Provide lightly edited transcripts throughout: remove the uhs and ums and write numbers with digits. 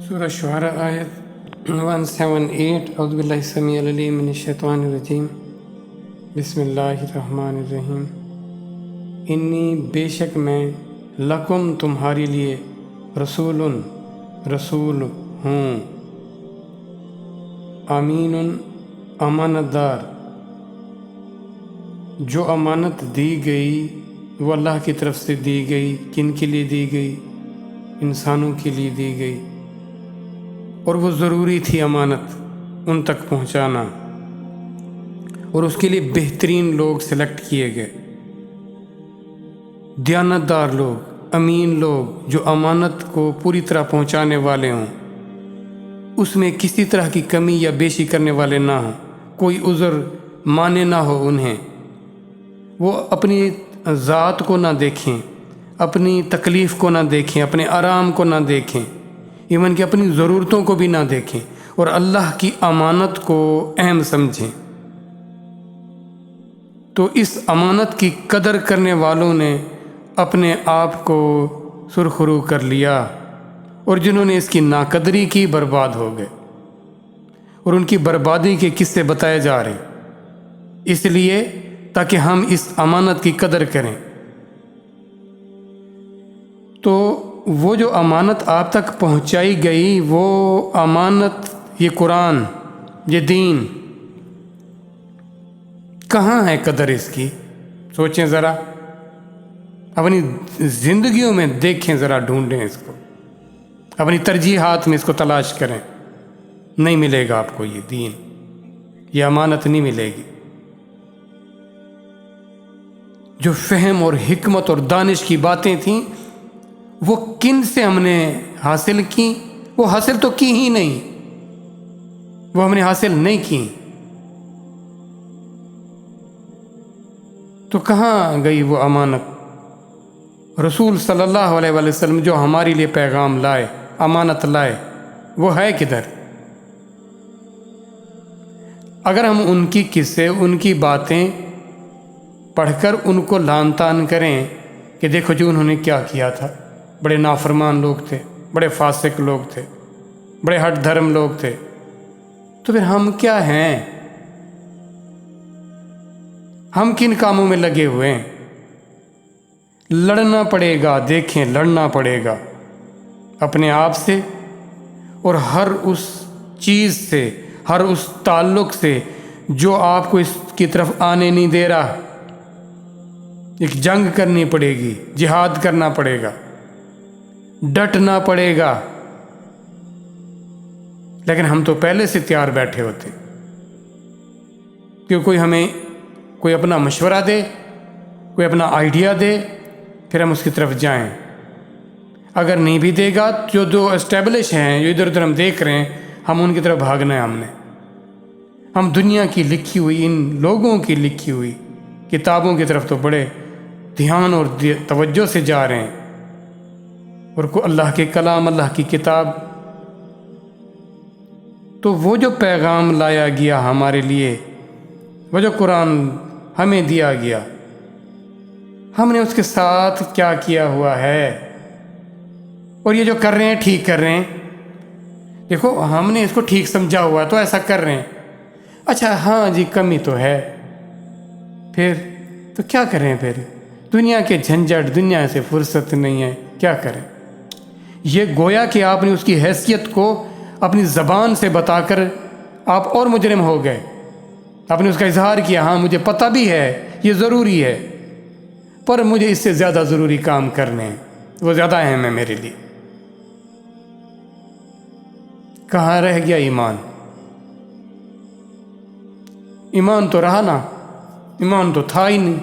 سورہ شعراء آیت 178 اعوذ باللہ السمیع العلیم من الشیطان الرجیم بسم اللہ الرحمن الرحیم انی بے شک میں لکم تمہارے لیے رسول ہوں امین امانت دار جو امانت دی گئی وہ اللہ کی طرف سے دی گئی. کن کے لیے دی گئی؟ انسانوں کے لیے دی گئی، اور وہ ضروری تھی امانت ان تک پہنچانا، اور اس کے لیے بہترین لوگ سلیکٹ کیے گئے، دیانتدار لوگ، امین لوگ جو امانت کو پوری طرح پہنچانے والے ہوں، اس میں کسی طرح کی کمی یا بیشی کرنے والے نہ ہوں، کوئی عذر مانے نہ ہو انہیں. وہ اپنی ذات کو نہ دیکھیں، اپنی تکلیف کو نہ دیکھیں، اپنے آرام کو نہ دیکھیں، ایون کہ اپنی ضرورتوں کو بھی نہ دیکھیں، اور اللہ کی امانت کو اہم سمجھیں. تو اس امانت کی قدر کرنے والوں نے اپنے آپ کو سرخرو کر لیا، اور جنہوں نے اس کی ناقدری کی برباد ہو گئے، اور ان کی بربادی کے قصے بتائے جا رہے ہیں، اس لیے تاکہ ہم اس امانت کی قدر کریں. تو وہ جو امانت آپ تک پہنچائی گئی، وہ امانت، یہ قرآن، یہ دین، کہاں ہے قدر اس کی؟ سوچیں ذرا، اپنی زندگیوں میں دیکھیں ذرا، ڈھونڈیں اس کو، اپنی ترجیحات میں اس کو تلاش کریں. نہیں ملے گا آپ کو یہ دین، یہ امانت نہیں ملے گی. جو فہم اور حکمت اور دانش کی باتیں تھیں، وہ کن سے ہم نے حاصل کی؟ وہ حاصل تو کی ہی نہیں، وہ ہم نے حاصل نہیں کی. تو کہاں گئی وہ امانت؟ رسول صلی اللہ علیہ وآلہ وسلم جو ہمارے لیے پیغام لائے، امانت لائے، وہ ہے کدھر؟ اگر ہم ان کی قصے، ان کی باتیں پڑھ کر ان کو لعن طعن کریں کہ دیکھو جو انہوں نے کیا کیا تھا، بڑے نافرمان لوگ تھے، بڑے فاسق لوگ تھے، بڑے ہٹ دھرم لوگ تھے، تو پھر ہم کیا ہیں؟ ہم کن کاموں میں لگے ہوئے ہیں؟ لڑنا پڑے گا، دیکھیں، لڑنا پڑے گا اپنے آپ سے، اور ہر اس چیز سے، ہر اس تعلق سے جو آپ کو اس کی طرف آنے نہیں دے رہا. ایک جنگ کرنی پڑے گی، جہاد کرنا پڑے گا، ڈٹنا پڑے گا. لیکن ہم تو پہلے سے تیار بیٹھے ہوتے کہ کوئی ہمیں کوئی اپنا مشورہ دے، کوئی اپنا آئیڈیا دے، پھر ہم اس کی طرف جائیں. اگر نہیں بھی دے گا، جو اسٹیبلش ہیں، جو ادھر ادھر ہم دیکھ رہے ہیں، ہم ان کی طرف بھاگنا ہے. ہم دنیا کی لکھی ہوئی، ان لوگوں کی لکھی ہوئی کتابوں کی طرف تو بڑے دھیان اور توجہ سے جا رہے ہیں، اور کو اللہ کے کلام، اللہ کی کتاب. تو وہ جو پیغام لایا گیا ہمارے لیے، وہ جو قرآن ہمیں دیا گیا، ہم نے اس کے ساتھ کیا کیا ہوا ہے؟ اور یہ جو کر رہے ہیں، ٹھیک کر رہے ہیں؟ دیکھو، ہم نے اس کو ٹھیک سمجھا ہوا ہے تو ایسا کر رہے ہیں. اچھا ہاں جی، کمی تو ہے، پھر تو کیا کریں؟ پھر دنیا کے جھنجھٹ، دنیا سے فرصت نہیں ہے، کیا کریں؟ یہ گویا کہ آپ نے اس کی حیثیت کو اپنی زبان سے بتا کر آپ اور مجرم ہو گئے. آپ نے اس کا اظہار کیا، ہاں مجھے پتہ بھی ہے یہ ضروری ہے، پر مجھے اس سے زیادہ ضروری کام کرنے ہیں، وہ زیادہ اہم ہے میرے لیے. کہاں رہ گیا ایمان؟ ایمان تو رہا نا، ایمان تو تھا ہی نہیں.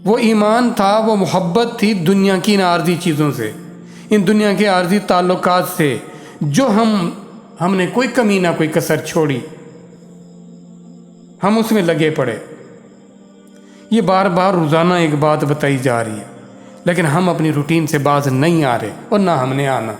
وہ ایمان تھا، وہ محبت تھی دنیا کی ان عارضی چیزوں سے، ان دنیا کے عارضی تعلقات سے، جو ہم نے کوئی کمی نہ کوئی کسر چھوڑی، ہم اس میں لگے پڑے. یہ بار بار روزانہ ایک بات بتائی جا رہی ہے، لیکن ہم اپنی روٹین سے باز نہیں آ رہے، اور نہ ہم نے آنا.